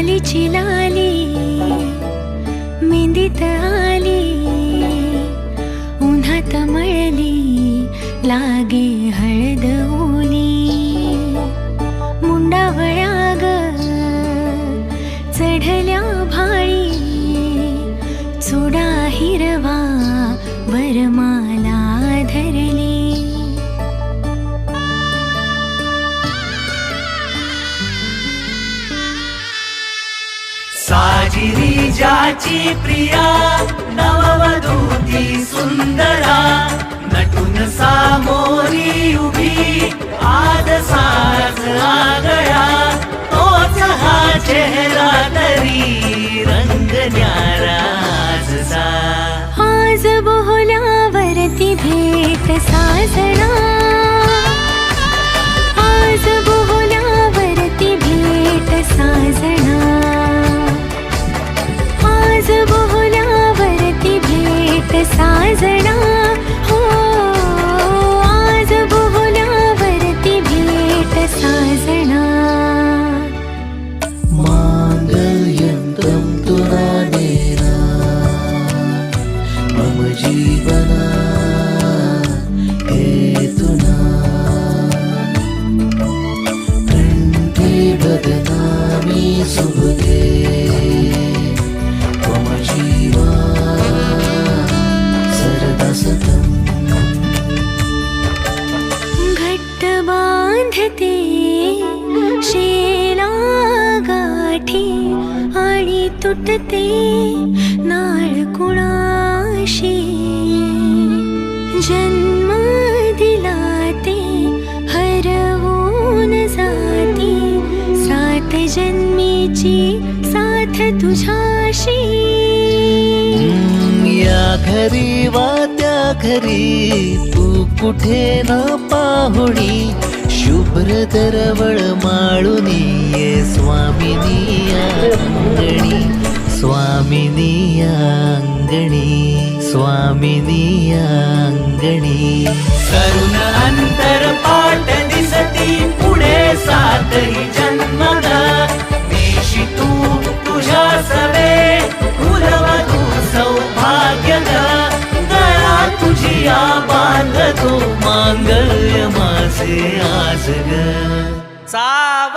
लालीची लाली मेहंदीत आली, उन्हात मळली लागे हळद ओली. मुंडावळ्या ग चढल्या भाळी, चुडा हिरवा वरमाला धरली. साजिरी ज्याची प्रिया नववधूती सुंदरा, नटून सामोरी उभी आज साज आगळा. तोच हा चेहरा तरी रंग न्यारा आजचा. आज बोहल्यावरती भेट साजना, आज बोहल्यावरती भेट साजना, आज बोहल्यावरती भेट साजना. हो आज बोहल्यावरती भेट साजना. मांगल्यं तुना नेना मम जीवना हेतुना, कंठे बदनामी शुभगे मम जीवा सरदा सतम. घट्ट बांधते शेला गाठी आणि तुटते नाळ कुणाशी. जन्म दिला ते हरवून जाती, सात जन्मीची साथ तुझ्याशी. या घरी वा त्या घरी तू कुठे ना पाहुणी, शुभ्र दरवळ माळुनी ये स्वामिनी अंगणी, स्वामिनी अंगणी, स्वामिनी अंगणी. करुण अंतर पाठ दिसती पुढे सातही जन्मद. देशी तू तुझ्या सवे कुलवधू सौभाग्य ग. गळा तुझिया बांधतो मांगल्य माझे आज ग. साव